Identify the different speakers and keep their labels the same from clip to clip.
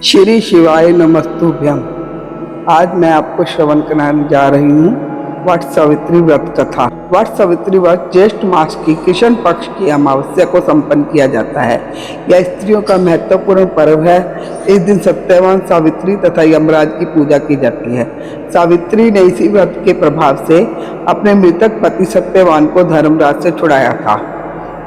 Speaker 1: श्री शिवाय नमस्तुभ्यम। आज मैं आपको श्रवण कराने जा रही हूँ वट सावित्री व्रत कथा। वट सावित्री व्रत ज्येष्ठ मास की कृष्ण पक्ष की अमावस्या को संपन्न किया जाता है। यह स्त्रियों का महत्वपूर्ण पर्व है। इस दिन सत्यवान सावित्री तथा यमराज की पूजा की जाती है। सावित्री ने इसी व्रत के प्रभाव से अपने मृतक पति सत्यवान को धर्मराज से छुड़ाया था।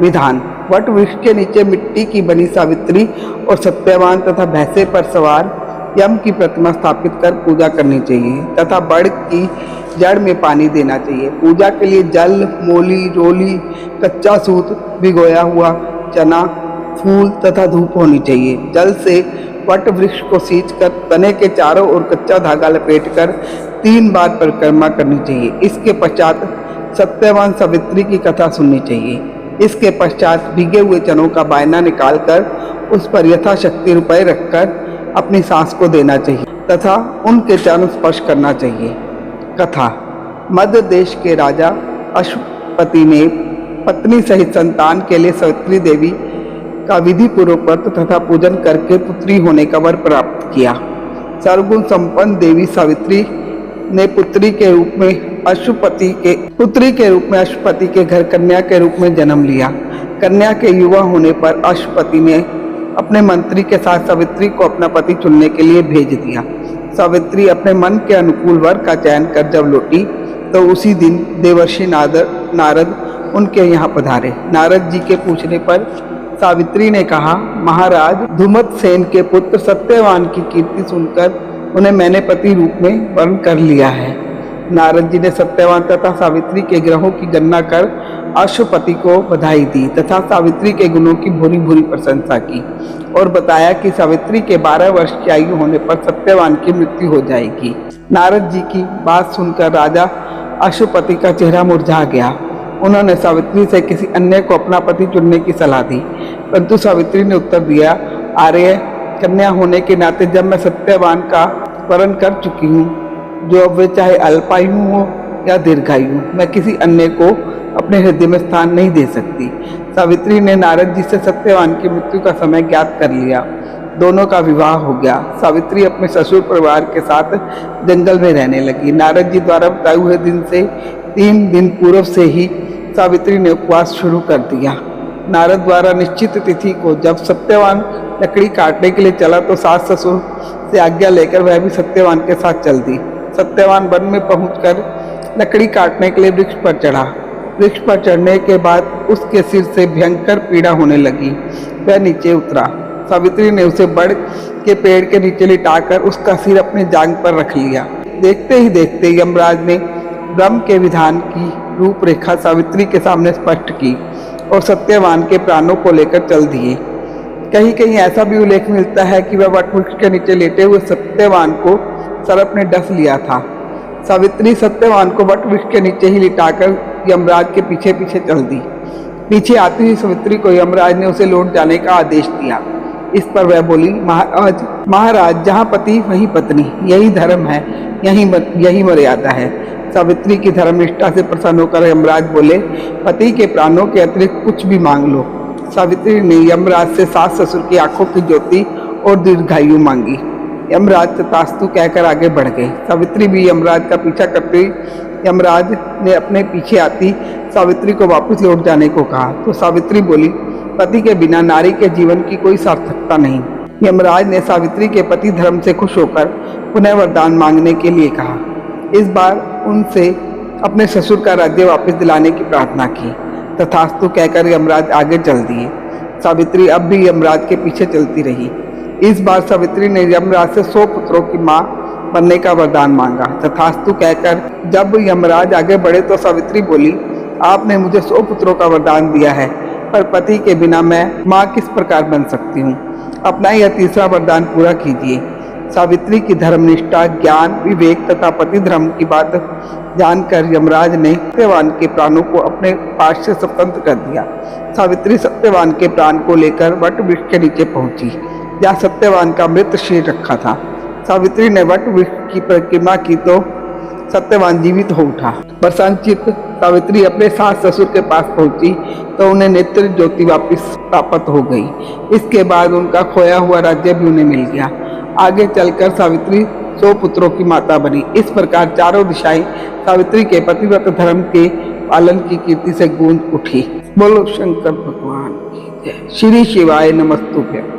Speaker 1: विधान: वट वृक्ष के नीचे मिट्टी की बनी सावित्री और सत्यवान तथा भैंसे पर सवार यम की प्रतिमा स्थापित कर पूजा करनी चाहिए तथा बड़ की जड़ में पानी देना चाहिए। पूजा के लिए जल, मोली, रोली, कच्चा सूत, भिगोया हुआ चना, फूल तथा धूप होनी चाहिए। जल से वट वृक्ष को सींचकर तने के चारों ओर कच्चा धागा लपेटकर 3 बार परिक्रमा करनी चाहिए। इसके पश्चात सत्यवान सावित्री की कथा सुननी चाहिए। इसके पश्चात भीगे हुए चनों का बायना निकालकर उस पर यथाशक्ति रुपए रखकर अपनी सांस को देना चाहिए तथा उनके चरण स्पर्श करना चाहिए। कथा: मध्य देश के राजा अश्वपति ने पत्नी सहित संतान के लिए सावित्री देवी का विधि पूर्वक व्रत तथा पूजन करके पुत्री होने का वर प्राप्त किया। सर्वगुण संपन्न देवी सावित्री ने पुत्री के रूप में अश्वपति के घर कन्या के रूप में जन्म लिया। कन्या के युवा होने पर अश्वपति ने अपने मंत्री के साथ सावित्री को अपना पति चुनने के लिए भेज दिया। सावित्री अपने मन के अनुकूल वर का चयन कर जब लौटी तो उसी दिन देवर्षि नारद उनके यहाँ पधारे। नारद जी के पूछने पर सावित्री ने कहा, महाराज, धुमतसेन के पुत्र सत्यवान की कीर्ति सुनकर उन्हें मैंने पति रूप में वर्ण कर लिया है। नारद जी ने सत्यवान तथा सावित्री के ग्रहों की गणना कर अश्वपति को बधाई दी तथा सावित्री के गुणों की भूरी भूरी प्रशंसा की और बताया कि सावित्री के 12 वर्ष की आयु होने पर सत्यवान की मृत्यु हो जाएगी। नारद जी की बात सुनकर राजा अश्वपति का चेहरा मुरझा गया। उन्होंने सावित्री से किसी अन्य को अपना पति चुनने की सलाह दी, परंतु सावित्री ने उत्तर दिया, आर्य कन्या होने के नाते जब मैं सत्यवान का वरण कर चुकी हूँ, जो अब वे चाहे अल्पायु हो या दीर्घायु, मैं किसी अन्य को अपने हृदय में स्थान नहीं दे सकती। सावित्री ने नारद जी से सत्यवान की मृत्यु का समय ज्ञात कर लिया। दोनों का विवाह हो गया। सावित्री अपने ससुर परिवार के साथ जंगल में रहने लगी। नारद जी द्वारा बताए हुए दिन से 3 दिन पूर्व से ही सावित्री ने उपवास शुरू कर दिया। नारद द्वारा निश्चित तिथि को जब सत्यवान लकड़ी काटने के लिए चला तो सास ससुर से आज्ञा लेकर वह भी सत्यवान के साथ चल दी। सत्यवान वन में पहुंचकर लकड़ी काटने के लिए वृक्ष पर चढ़ा। वृक्ष पर चढ़ने के बाद उसके सिर से भयंकर पीड़ा होने लगी। वह नीचे उतरा। सावित्री ने उसे बड़ के पेड़ के नीचे लिटाकर उसका सिर अपने जांघ पर रख लिया। देखते ही देखते यमराज ने ब्रह्म के विधान की रूपरेखा सावित्री के सामने स्पष्ट की और सत्यवान के प्राणों को लेकर चल दिए। कहीं कहीं ऐसा भी उल्लेख मिलता है कि वह वटवृक्ष के नीचे लेटे हुए सत्यवान को सर्प ने डस लिया था। सावित्री सत्यवान को वटवृक्ष के नीचे ही लिटाकर यमराज के पीछे पीछे चल दी। पीछे आती हुई सावित्री को यमराज ने उसे लौट जाने का आदेश दिया। इस पर वह बोली, महाराज, जहाँ पति वहीं पत्नी, यही धर्म है, यही मर्यादा है। सावित्री की धर्मनिष्ठा से प्रसन्न होकर यमराज बोले, पति के प्राणों के अतिरिक्त कुछ भी मांग लो। सावित्री ने यमराज से सास ससुर की आंखों की ज्योति और दीर्घायु मांगी। यमराज तथास्तु कहकर आगे बढ़ गए। सावित्री भी यमराज का पीछा करते यमराज ने अपने पीछे आती सावित्री को वापस लौट जाने को कहा तो सावित्री बोली, पति के बिना नारी के जीवन की कोई सार्थकता नहीं। यमराज ने सावित्री के पति धर्म से खुश होकर पुनः वरदान मांगने के लिए कहा। इस बार उनसे अपने ससुर का राज्य वापस दिलाने की प्रार्थना की। तथास्तु कहकर यमराज आगे चल दिए। सावित्री अब भी यमराज के पीछे चलती रही। इस बार सावित्री ने यमराज से 100 पुत्रों की मां बनने का वरदान मांगा। तथास्तु कहकर जब यमराज आगे बढ़े तो सावित्री बोली, आपने मुझे 100 पुत्रों का वरदान दिया है, पर पति के बिना मैं मां किस प्रकार बन सकती हूँ। अपना यह तीसरा वरदान पूरा कीजिए। सावित्री की धर्मनिष्ठा, ज्ञान, विवेक तथा पति धर्म की बात जानकर यमराज ने सत्यवान के प्राणों को अपने पास से स्वतंत्र कर दिया। सावित्री सत्यवान के प्राण को लेकर वट वृक्ष के नीचे पहुंची, जहाँ सत्यवान का मृत शरीर रखा था। सावित्री ने वट वृक्ष की परिक्रमा की तो सत्यवान जीवित हो उठा। प्रसन्नचित्त सावित्री अपने सास ससुर के पास पहुंची तो उन्हें नेत्र ज्योति वापस प्राप्त हो गई। इसके बाद उनका खोया हुआ राज्य भी उन्हें मिल गया। आगे चलकर सावित्री 100 पुत्रों की माता बनी। इस प्रकार चारों दिशाएं सावित्री के पतिव्रत धर्म के पालन की कीर्ति से गूंज उठी। बोलो शंकर भगवान की जय। श्री शिवाय नमस्तुभ्यं।